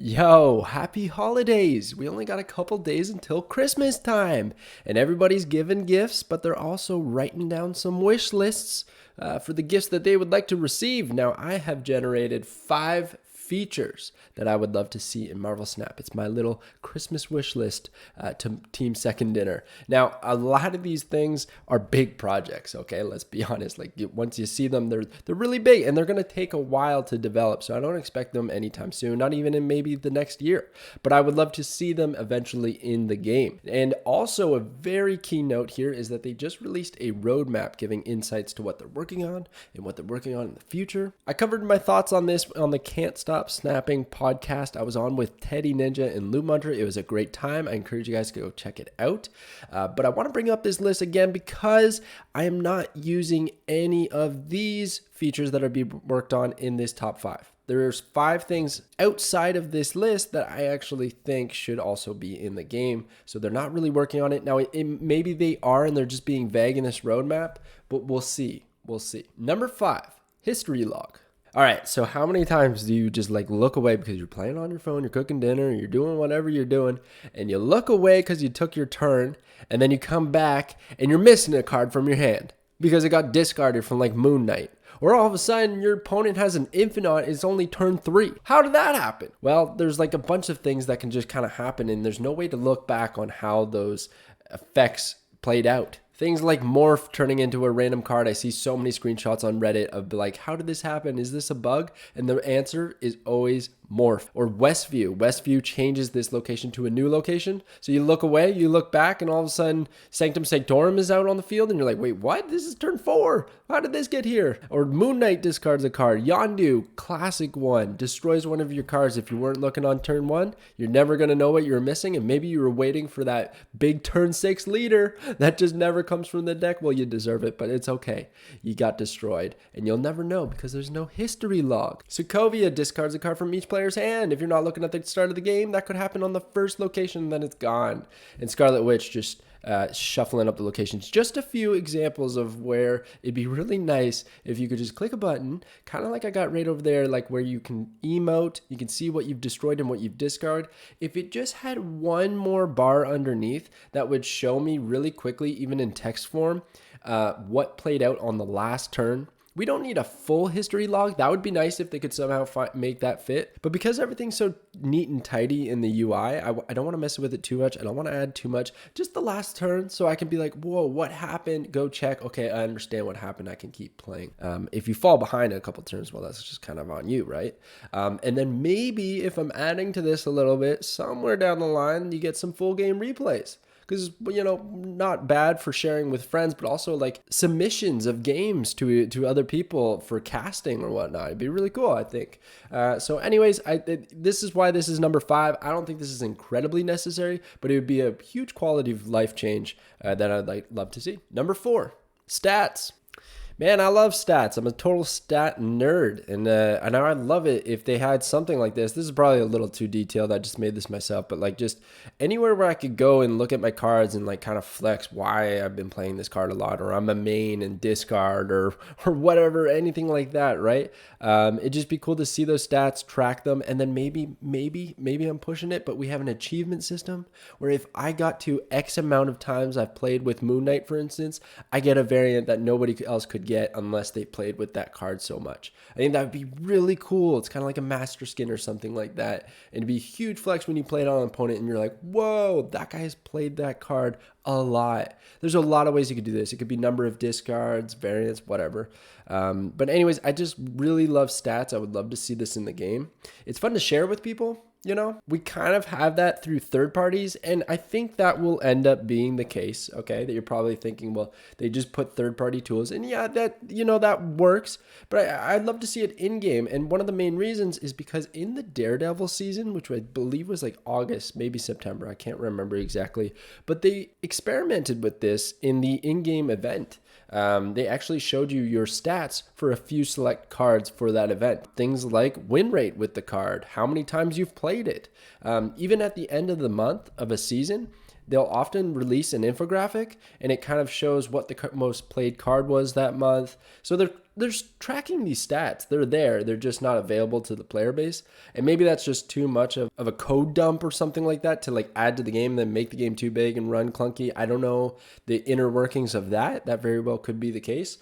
Yo, happy holidays! We only got a couple days until Christmas time, and everybody's giving gifts, but they're also writing down some wish lists for the gifts that they would like to receive. Now, I have generated 5 features that I would love to see in Marvel Snap. It's my little Christmas wish list to Team Second Dinner. Now, a lot of these things are big projects, okay? Let's be honest. Once you see them, they're really big, and they're going to take a while to develop, so I don't expect them anytime soon, not even in maybe the next year. But I would love to see them eventually in the game. And also, a very key note here is that they just released a roadmap giving insights to what they're working on and what they're working on in the future. I covered my thoughts on this on the Can't Stop Snapping podcast I was on with Teddy Ninja and Lou Munter. It was a great time. I encourage you guys to go check it out. But I want to bring up this list again because I am not using any of these features that are being worked on in this top 5. There's 5 things outside of this list that I actually think should also be in the game. So they're not really working on it. Now, maybe they are and they're just being vague in this roadmap, but we'll see. We'll see. Number 5, history log. All right, so how many times do you just look away because you're playing on your phone, you're cooking dinner, you're doing whatever you're doing, and you look away because you took your turn, and then you come back and you're missing a card from your hand because it got discarded from Moon Knight. Or all of a sudden your opponent has an infinite, it's only turn 3. How did that happen? Well, there's a bunch of things that can just kind of happen, and there's no way to look back on how those effects played out. Things like Morph turning into a random card. I see so many screenshots on Reddit of how did this happen? Is this a bug? And the answer is always Morph. Or Westview. Westview changes this location to a new location. So you look away, you look back, and all of a sudden Sanctum Sanctorum is out on the field, and you're like, wait, what? This is turn 4. How did this get here? Or Moon Knight discards a card. Yondu, classic one, destroys one of your cards. If you weren't looking on turn 1, you're never going to know what you were missing, and maybe you were waiting for that big turn 6 leader that just never comes from the deck. Well, you deserve it, but it's okay. You got destroyed, and you'll never know because there's no history log. Sokovia discards a card from each player's hand. If you're not looking at the start of the game, that could happen on the first location, then it's gone. And Scarlet Witch just shuffling up the locations. Just a few examples of where it'd be really nice if you could just click a button, kind of like I got right over there, where you can emote, you can see what you've destroyed and what you've discarded. If it just had one more bar underneath that would show me really quickly, even in text form, what played out on the last turn. We don't need a full history log. That would be nice if they could somehow make that fit. But because everything's so neat and tidy in the UI, I don't want to mess with it too much. I don't want to add too much. Just the last turn so I can be like, whoa, what happened? Go check. Okay, I understand what happened. I can keep playing. If you fall behind a couple turns, well, that's just kind of on you, right? And then maybe if I'm adding to this a little bit, somewhere down the line, you get some full game replays. Because, not bad for sharing with friends, but also submissions of games to other people for casting or whatnot. It'd be really cool, I think. So anyways, this is why this is number 5. I don't think this is incredibly necessary, but it would be a huge quality of life change that I'd love to see. Number 4, stats. Man, I love stats. I'm a total stat nerd, and I'd love it if they had something like this. This is probably a little too detailed. I just made this myself, but just anywhere where I could go and look at my cards and kind of flex why I've been playing this card a lot, or I'm a main and discard, or whatever, anything like that, right? It'd just be cool to see those stats, track them, and then maybe I'm pushing it, but we have an achievement system where if I got to X amount of times I've played with Moon Knight, for instance, I get a variant that nobody else could get unless they played with that card so much. I think that would be really cool. It's kind of like a master skin or something like that. And it'd be a huge flex when you play it on an opponent and you're like, whoa, that guy has played that card a lot. There's a lot of ways you could do this. It could be number of discards, variants, whatever. But anyways, I just really love stats. I would love to see this in the game. It's fun to share with people. We kind of have that through third parties, and I think that will end up being the case, okay? That you're probably thinking, well, they just put third-party tools, and yeah, that works, but I'd love to see it in-game, and one of the main reasons is because in the Daredevil season, which I believe was August, maybe September, I can't remember exactly, but they experimented with this in the in-game event. They actually showed you your stats for a few select cards for that event. Things like win rate with the card, how many times you've played it. Even at the end of the month of a season, they'll often release an infographic, and it kind of shows what the most played card was that month. So they're there's tracking these stats. They're there. They're just not available to the player base. And maybe that's just too much of a code dump or something like that to like add to the game and then make the game too big and run clunky. I don't know the inner workings of that. That very well could be the case.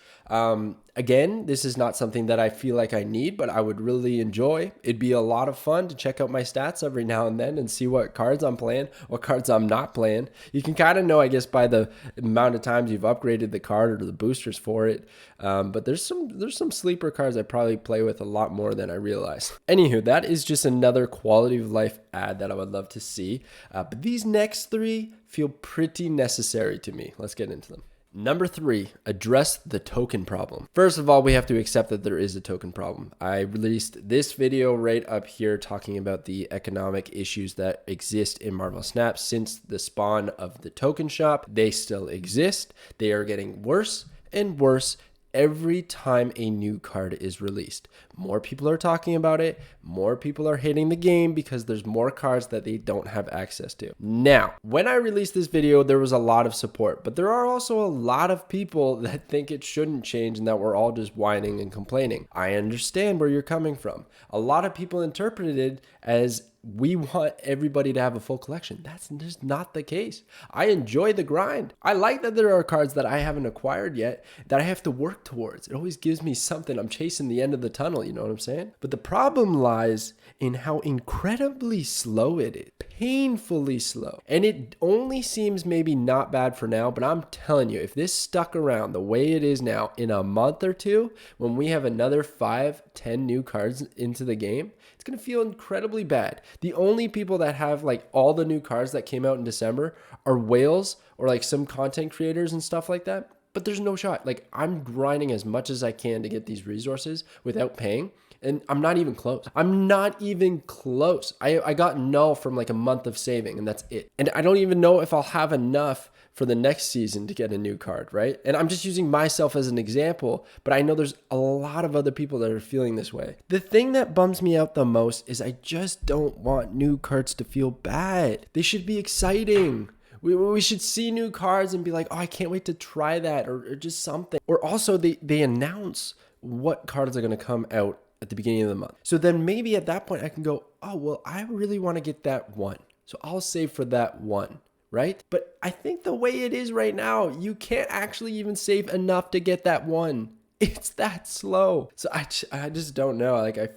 Again, this is not something that I feel like I need, but I would really enjoy. It'd be a lot of fun to check out my stats every now and then and see what cards I'm playing, what cards I'm not playing. You can kind of know, I guess, by the amount of times you've upgraded the card or the boosters for it. But there's some sleeper cards I probably play with a lot more than I realize. Anywho, that is just another quality of life ad that I would love to see. But these next three feel pretty necessary to me. Let's get into them. Number 3, address the token problem. First of all, we have to accept that there is a token problem. I released this video right up here talking about the economic issues that exist in Marvel Snap since the spawn of the token shop. They still exist. They are getting worse and worse every time a new card is released. More people are talking about it. More people are hitting the game because there's more cards that they don't have access to. Now, when I released this video, there was a lot of support, but there are also a lot of people that think it shouldn't change and that we're all just whining and complaining. I understand where you're coming from. A lot of people interpreted it as we want everybody to have a full collection. That's just not the case. I enjoy the grind. I like that there are cards that I haven't acquired yet that I have to work towards. It always gives me something. I'm chasing the end of the tunnel, you know what I'm saying? But the problem lies in how incredibly slow it is. Painfully slow. And it only seems maybe not bad for now, but I'm telling you, if this stuck around the way it is now in a month or two, when we have another 5-10 new cards into the game, it's going to feel incredibly bad. The only people that have like all the new cards that came out in December are whales or like some content creators and stuff like that. But there's no shot. Like, I'm grinding as much as I can to get these resources without paying. And I'm not even close. I'm not even close. I got null from like a month of saving and that's it. And I don't even know if I'll have enough for the next season to get a new card, right? And I'm just using myself as an example, but I know there's a lot of other people that are feeling this way. The thing that bums me out the most is I just don't want new cards to feel bad. They should be exciting. We should see new cards and be like, oh, I can't wait to try that or just something. Or also they announce what cards are going to come out at the beginning of the month. So then maybe at that point I can go, oh, well, I really want to get that one. So I'll save for that one, right? But I think the way it is right now, you can't actually even save enough to get that one. It's that slow. So I just don't know. Like I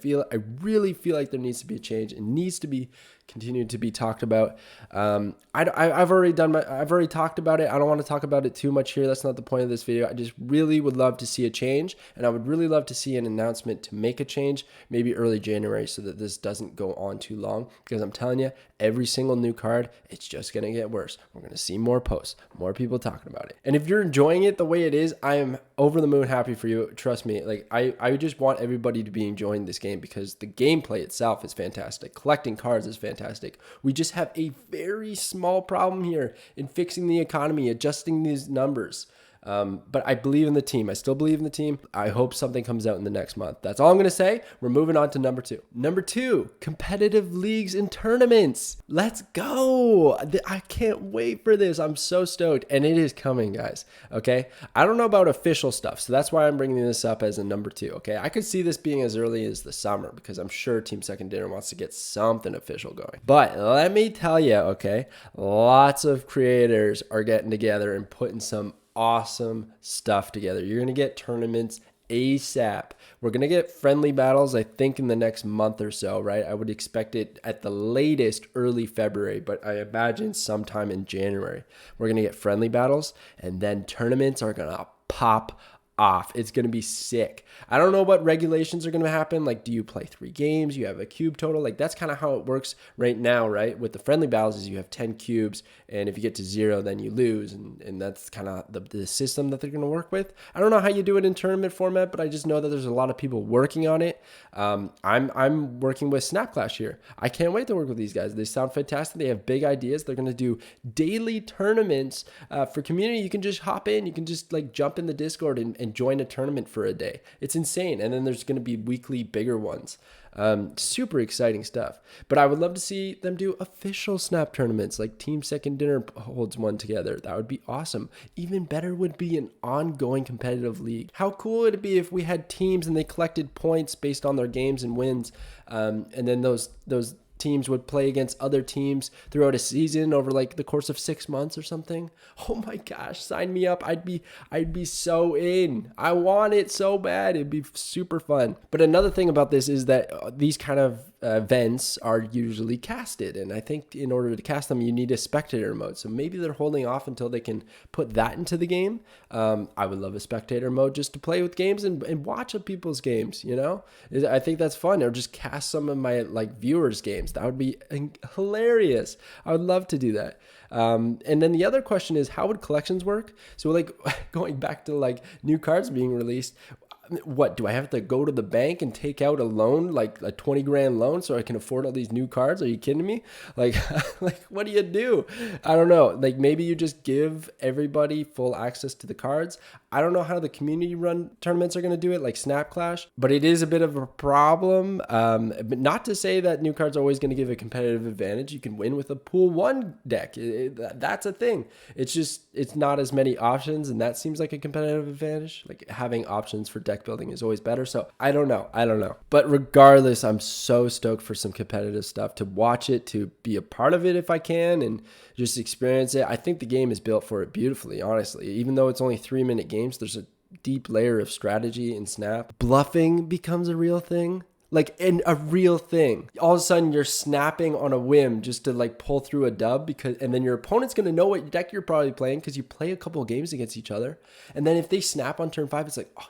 really feel like there needs to be a change. It needs to be continued to be talked about. I've already talked about it. I don't want to talk about it too much here. That's not the point of this video. I just really would love to see a change, and I would really love to see an announcement to make a change, maybe early January, so that this doesn't go on too long. Because I'm telling you, every single new card, it's just going to get worse. We're going to see more posts, more people talking about it. And if you're enjoying it the way it is, I am over the moon happy for you. Trust me. Like I just want everybody to be enjoying this game because the gameplay itself is fantastic. Collecting cards is fantastic. We just have a very small problem here in fixing the economy, adjusting these numbers. But I believe in the team. I still believe in the team. I hope something comes out in the next month. That's all I'm going to say. We're moving on to number 2. Number 2, competitive leagues and tournaments. Let's go. I can't wait for this. I'm so stoked. And it is coming, guys. Okay. I don't know about official stuff. So that's why I'm bringing this up as a number 2. Okay. I could see this being as early as the summer because I'm sure Team Second Dinner wants to get something official going. But let me tell you, okay, lots of creators are getting together and putting some awesome stuff together. You're going to get tournaments ASAP. We're going to get friendly battles, I think, in the next month or so, right? I would expect it at the latest early February, but I imagine sometime in January. We're going to get friendly battles, and then tournaments are going to pop off. It's going to be sick. I don't know what regulations are going to happen. Like, do you play 3 games? You have a cube total? Like, that's kind of how it works right now, right? With the friendly battles is you have 10 cubes, and if you get to 0, then you lose, and that's kind of the system that they're going to work with. I don't know how you do it in tournament format, but I just know that there's a lot of people working on it. I'm working with Snapclash here. I can't wait to work with these guys. They sound fantastic. They have big ideas. They're going to do daily tournaments for community. You can just hop in. You can just like jump in the Discord and join a tournament for a day. It's insane. And then there's going to be weekly bigger ones. Super exciting stuff. But I would love to see them do official Snap tournaments, like Team Second Dinner holds one together. That would be awesome. Even better would be an ongoing competitive league. How cool would it be if we had teams and they collected points based on their games and wins, and then those teams would play against other teams throughout a season over like the course of 6 months or something. Oh my gosh, sign me up. I'd be so in. I want it so bad. It'd be super fun. But another thing about this is that these kind of events are usually casted, and I think in order to cast them you need a spectator mode, so maybe they're holding off until they can put that into the game. I would love a spectator mode just to play with games and watch people's games, I think that's fun. Or just cast some of my like viewers games. That would be hilarious. I would love to do that. And then the other question is, how would collections work? So like going back to like new cards being released, what do I have to go to the bank and take out a loan, like a 20 grand loan, so I can afford all these new cards? Are you kidding me? Like what do you do? I don't know. Like maybe you just give everybody full access to the cards. I don't know how the community run tournaments are going to do it, like Snap Clash, but it is a bit of a problem. But not to say that new cards are always going to give a competitive advantage. You can win with a pool one deck. That's a thing. It's not as many options, and that seems like a competitive advantage. Like having options for deck building is always better. So I don't know. But regardless, I'm so stoked for some competitive stuff, to watch it, to be a part of it if I can, and just experience it. I think the game is built for it beautifully, honestly. Even though it's only 3-minute games, there's a deep layer of strategy in Snap. Bluffing becomes a real thing. A real thing. All of a sudden you're snapping on a whim just to like pull through a dub, and then your opponent's going to know what deck you're probably playing because you play a couple of games against each other. And then if they snap on turn 5, it's like, oh,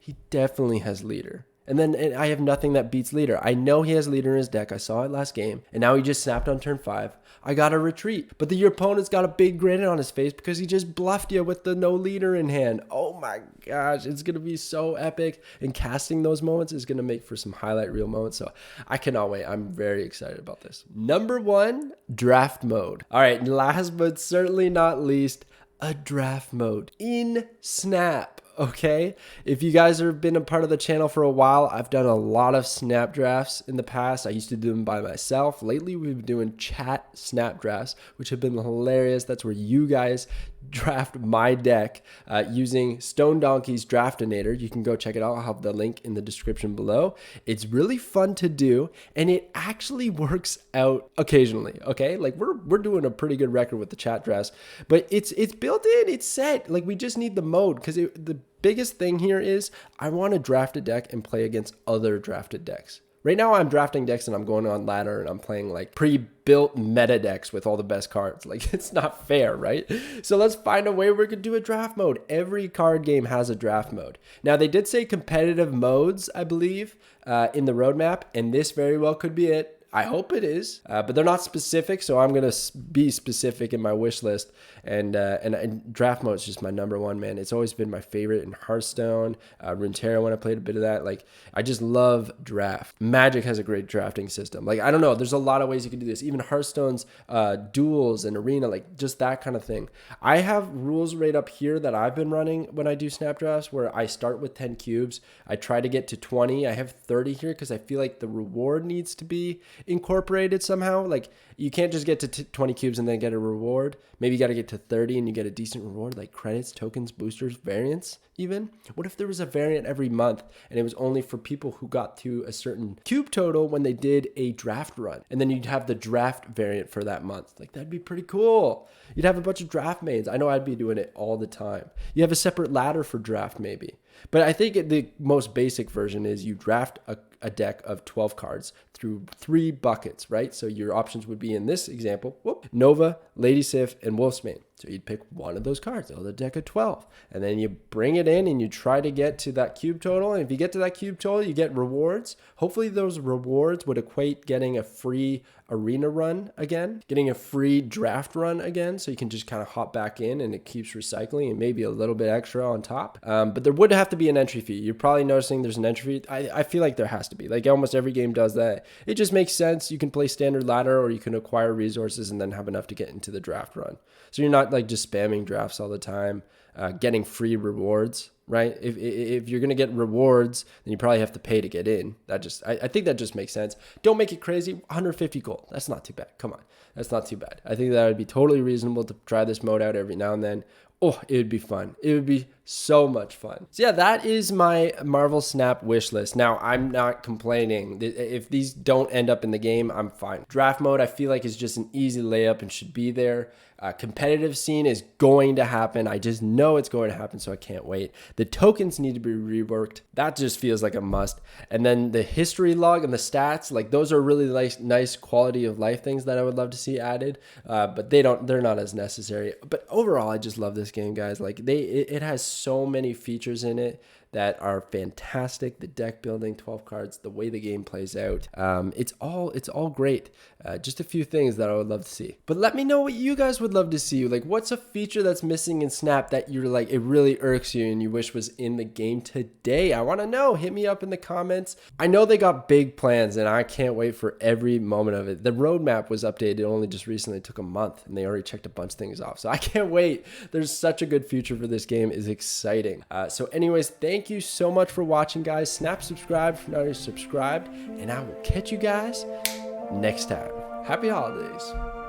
he definitely has leader. And I have nothing that beats leader. I know he has leader in his deck. I saw it last game. And now he just snapped on turn 5. I got to retreat. But your opponent's got a big grin on his face because he just bluffed you with the no leader in hand. Oh my gosh, it's going to be so epic. And casting those moments is going to make for some highlight reel moments. So I cannot wait. I'm very excited about this. Number 1, draft mode. All right, last but certainly not least, a draft mode in Snap. Okay, if you guys have been a part of the channel for a while, I've done a lot of snap drafts in the past. I used to do them by myself. Lately, we've been doing chat snap drafts, which have been hilarious. That's where you guys draft my deck using Stone Donkey's Draftinator. You can go check it out. I'll have the link in the description below. It's really fun to do, and it actually works out occasionally. Okay, like we're doing a pretty good record with the chat drafts, but it's built in. It's set. Like we just need the mode, because the biggest thing here is I want to draft a deck and play against other drafted decks. Right now I'm drafting decks and I'm going on ladder and I'm playing like pre-built meta decks with all the best cards. Like it's not fair, right? So let's find a way we could do a draft mode. Every card game has a draft mode. Now they did say competitive modes, I believe, in the roadmap, and this very well could be it. I hope it is, but they're not specific, so I'm going to be specific in my wish list. And draft mode is just my number one, man. It's always been my favorite in Hearthstone, Runeterra when I played a bit of that. Like, I just love draft. Magic has a great drafting system. Like, I don't know, there's a lot of ways you can do this. Even Hearthstone's duels and arena, like just that kind of thing. I have rules right up here that I've been running when I do snap drafts, where I start with 10 cubes. I try to get to 20. I have 30 here because I feel like the reward needs to be incorporated somehow. Like you can't just get to 20 cubes and then get a reward. Maybe you got to get to 30 and you get a decent reward, like credits, tokens, boosters, variants even. What if there was a variant every month and it was only for people who got to a certain cube total when they did a draft run, and then you'd have the draft variant for that month? Like that'd be pretty cool. You'd have a bunch of draft mains. I know I'd be doing it all the time. You have a separate ladder for draft maybe. But I think the most basic version is you draft a deck of 12 cards through 3 buckets, right? So your options would be, in this example, Nova, Lady Sif, and Wolfsbane. So you'd pick one of those cards, the deck of 12. And then you bring it in and you try to get to that cube total. And if you get to that cube total, you get rewards. Hopefully those rewards would equate getting a free arena run again, getting a free draft run again. So you can just kind of hop back in and it keeps recycling, and maybe a little bit extra on top. But there would have to be an entry fee. You're probably noticing there's an entry fee. I feel like there has to be. Like almost every game does that. It just makes sense. You can play standard ladder, or you can acquire resources and then have enough to get into the draft run. So you're not like just spamming drafts all the time, getting free rewards right? If you're gonna get rewards, then you probably have to pay to get in. I think that just makes sense. Don't make it crazy. 150 gold. That's not too bad. Come on, that's not too bad. I think that would be totally reasonable to try this mode out every now and then. Oh, it would be fun. It would be so much fun. So yeah, that is my Marvel Snap wish list. Now, I'm not complaining. If these don't end up in the game, I'm fine. Draft mode, I feel like is just an easy layup and should be there. Competitive scene is going to happen. I just know it's going to happen, so I can't wait. The tokens need to be reworked. That just feels like a must. And then the history log and the stats, like those are really nice quality of life things that I would love to see added. But they're not as necessary. But overall, I just love this game, guys. Like it has so many features in it that are fantastic. The deck building, 12 cards, the way the game plays out. It's all great. Just a few things that I would love to see. But let me know what you guys would love to see. Like, what's a feature that's missing in Snap that you're like, it really irks you and you wish was in the game today? I want to know. Hit me up in the comments. I know they got big plans and I can't wait for every moment of it. The roadmap was updated only just recently. It took a month and they already checked a bunch of things off. So I can't wait. There's such a good future for this game. It's exciting. So anyways, thank you so much for watching, guys. Snap subscribe if you're not already subscribed, and I will catch you guys next time. Happy holidays.